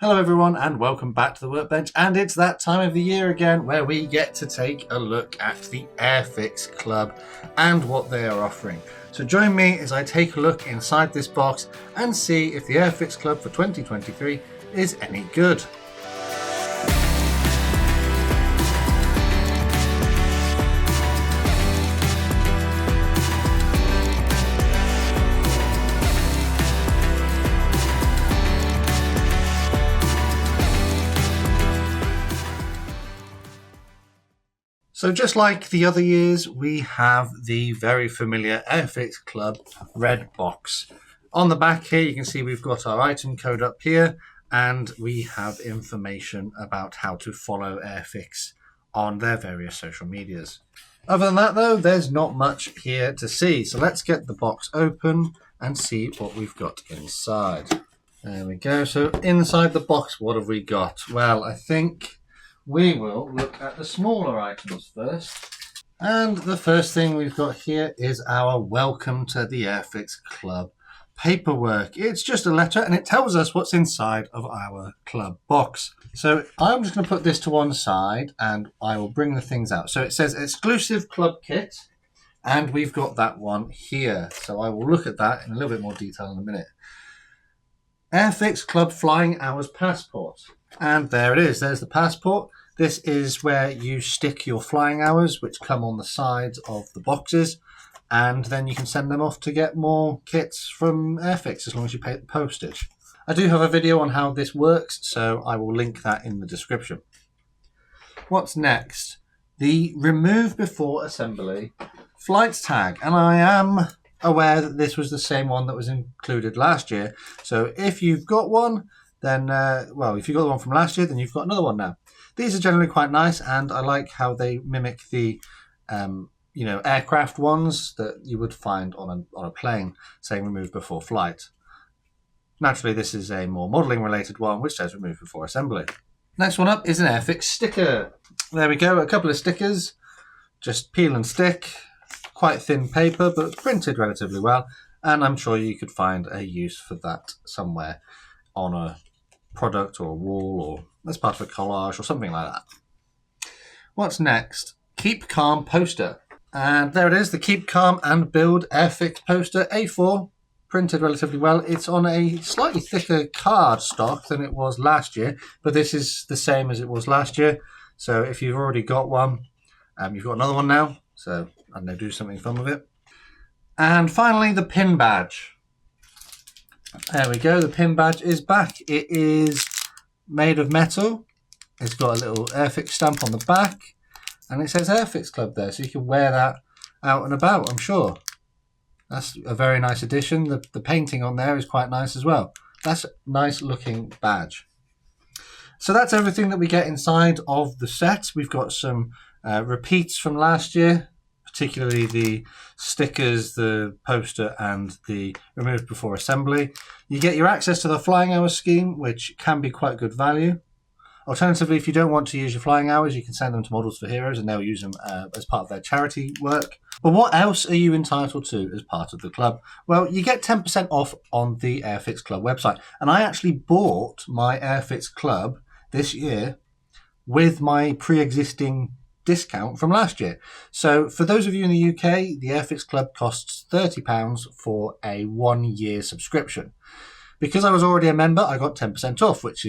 Hello everyone and welcome back to the Workbench, and it's that time of the year again where we get to take a look at the Airfix Club and what they are offering. So join me as I take a look inside this box and see if the Airfix Club for 2023 is any good. So just like the other years, we have the very familiar Airfix Club red box. On the back here, you can see we've got our item code up here, and we have information about how to follow Airfix on their various social medias. Other than that, though, there's not much here to see. So let's get the box open and see what we've got inside. There we go. So inside the box, what have we got? Well, I think we will look at the smaller items first. And the first thing we've got here is our welcome to the Airfix Club paperwork. It's just a letter and it tells us what's inside of our club box. So I'm just going to put this to one side and I will bring the things out. So it says exclusive club kit, and we've got that one here. So I will look at that in a little bit more detail in a minute. Airfix Club Flying Hours Passport. And there it is. There's the passport. This is where you stick your flying hours, which come on the sides of the boxes, and then you can send them off to get more kits from Airfix as long as you pay the postage. I do have a video on how this works, so I will link that in the description. What's next? The remove before assembly flights tag, and I am aware that this was the same one that was included last year. So if you've got one, then, if you got the one from last year, then you've got another one now. These are generally quite nice, and I like how they mimic the, aircraft ones that you would find on a plane, saying remove before flight. Naturally, this is a more modelling related one, which says remove before assembly. Next one up is an Airfix sticker. There we go, a couple of stickers, just peel and stick, quite thin paper, but printed relatively well, and I'm sure you could find a use for that somewhere on a product or a wall or as part of a collage or something like that. What's next? Keep Calm poster. And there it is, the Keep Calm and Build Airfix poster, A4, printed relatively well. It's on a slightly thicker card stock than it was last year, but this is the same as it was last year. So if you've already got one, you've got another one now, so I don't know, do something fun with it. And finally, the pin badge. There we go, the pin badge is back. It is made of metal. It's got a little Airfix stamp on the back, and it says Airfix Club there, so you can wear that out and about, I'm sure. That's a very nice addition. The painting on there is quite nice as well. That's a nice looking badge. So that's everything that we get inside of the set. We've got some repeats from last year, particularly the stickers, the poster, and the remove before assembly. You get your access to the flying hours scheme, which can be quite good value. Alternatively, if you don't want to use your flying hours, you can send them to Models for Heroes and they'll use them as part of their charity work. But what else are you entitled to as part of the club? Well, you get 10% off on the Airfix Club website. And I actually bought my Airfix Club this year with my pre-existing discount from last year. So for those of you in the UK, the Airfix Club costs £30 for a 1-year subscription. Because I was already a member, I got 10% off, which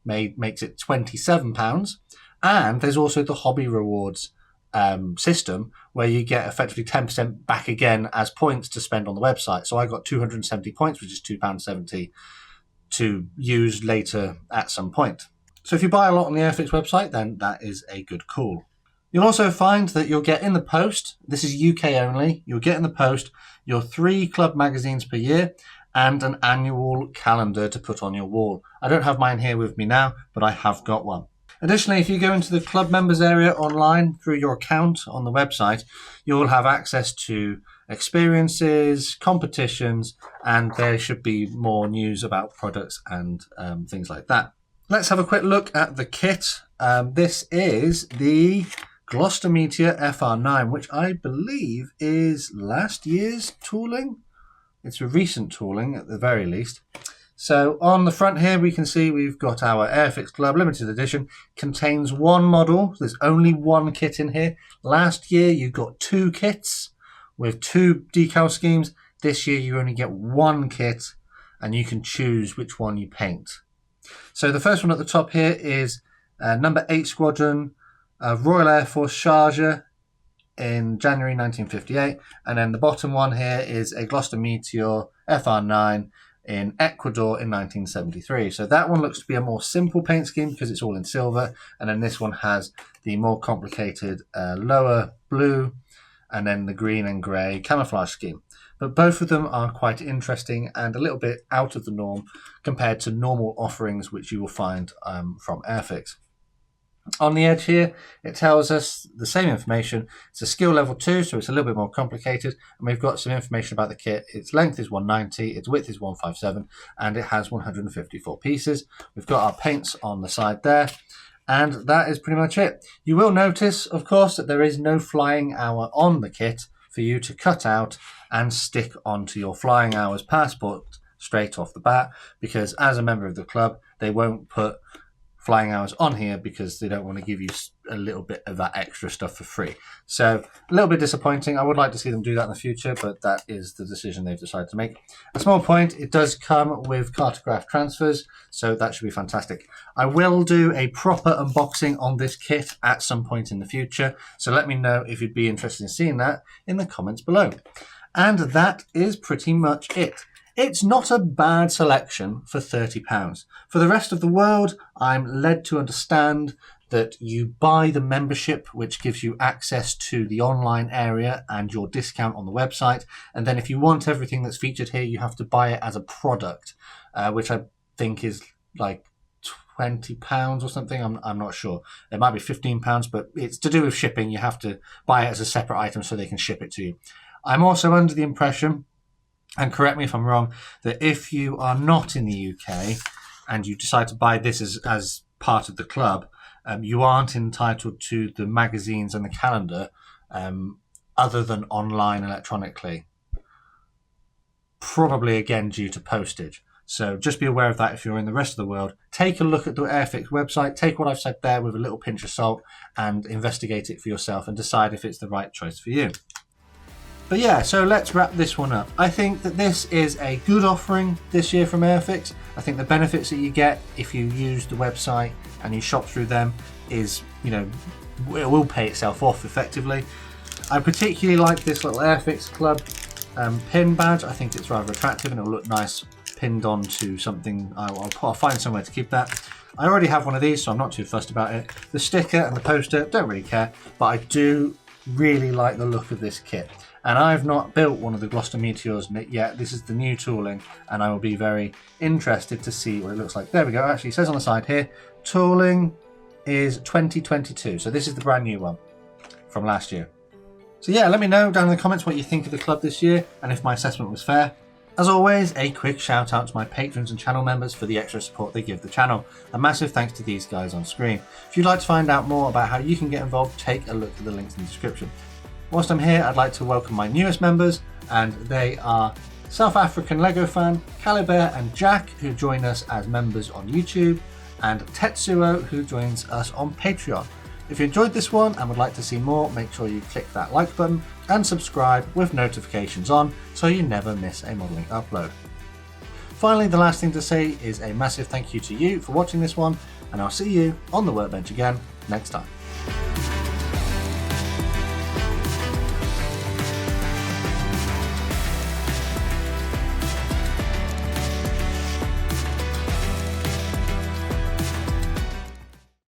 makes it £27. And there's also the hobby rewards system where you get effectively 10% back again as points to spend on the website. So I got 270 points, which is £2.70 to use later at some point. So if you buy a lot on the Airfix website, then that is a good call. You'll also find that you'll get in the post, this is UK only, you'll get in the post your 3 club magazines per year and an annual calendar to put on your wall. I don't have mine here with me now, but I have got one. Additionally, if you go into the club members area online through your account on the website, you'll have access to experiences, competitions, and there should be more news about products and things like that. Let's have a quick look at the kit. This is the Gloucester Meteor FR9, which I believe is last year's tooling. It's a recent tooling at the very least. So on the front here, we can see we've got our Airfix Club limited edition. Contains one model. There's only one kit in here. Last year, you got 2 kits with 2 decal schemes. This year, you only get 1 kit, and you can choose which one you paint. So the first one at the top here is number 8 Squadron, Royal Air Force Charger in January 1958. And then the bottom one here is a Gloucester Meteor FR9 in Ecuador in 1973. So that one looks to be a more simple paint scheme because it's all in silver. And then this one has the more complicated lower blue and then the green and grey camouflage scheme. But both of them are quite interesting and a little bit out of the norm compared to normal offerings which you will find from Airfix. On the edge here, it tells us the same information. It's a skill level 2, so it's a little bit more complicated. And we've got some information about the kit. Its length is 190, its width is 157, and it has 154 pieces. We've got our paints on the side there. And that is pretty much it. You will notice, of course, that there is no flying hour on the kit for you to cut out and stick onto your flying hours passport straight off the bat, because as a member of the club, they won't put flying hours on here because they don't want to give you a little bit of that extra stuff for free. So a little bit disappointing. I would like to see them do that in the future, but that is the decision they've decided to make. A small point, it does come with Cartograph Transfers, so that should be fantastic. I will do a proper unboxing on this kit at some point in the future, so let me know if you'd be interested in seeing that in the comments below. And that is pretty much it. It's not a bad selection for £30. For the rest of the world, I'm led to understand that you buy the membership, which gives you access to the online area and your discount on the website. And then if you want everything that's featured here, you have to buy it as a product, which I think is like £20 or something. I'm not sure. It might be £15, but it's to do with shipping. You have to buy it as a separate item so they can ship it to you. I'm also under the impression, and correct me if I'm wrong, that if you are not in the UK and you decide to buy this as part of the club, you aren't entitled to the magazines and the calendar other than online electronically. Probably again due to postage. So just be aware of that if you're in the rest of the world. Take a look at the Airfix website, take what I've said there with a little pinch of salt and investigate it for yourself and decide if it's the right choice for you. But yeah, so let's wrap this one up. I think that this is a good offering this year from Airfix. I think the benefits that you get if you use the website and you shop through them is, you know, it will pay itself off effectively. I particularly like this little Airfix Club pin badge. I think it's rather attractive and it'll look nice pinned onto something. I'll find somewhere to keep that. I already have one of these, so I'm not too fussed about it. The sticker and the poster, don't really care, but I do really like the look of this kit. And I've not built one of the Gloucester Meteors yet. This is the new tooling, and I will be very interested to see what it looks like. There we go. Actually, it says on the side here, tooling is 2022. So this is the brand new one from last year. So yeah, let me know down in the comments what you think of the club this year, and if my assessment was fair. As always, a quick shout out to my patrons and channel members for the extra support they give the channel. A massive thanks to these guys on screen. If you'd like to find out more about how you can get involved, take a look at the links in the description. Whilst I'm here, I'd like to welcome my newest members, and they are South African Lego fan, Calibert and Jack, who join us as members on YouTube, and Tetsuo, who joins us on Patreon. If you enjoyed this one and would like to see more, make sure you click that like button and subscribe with notifications on so you never miss a modelling upload. Finally, the last thing to say is a massive thank you to you for watching this one, and I'll see you on the workbench again next time.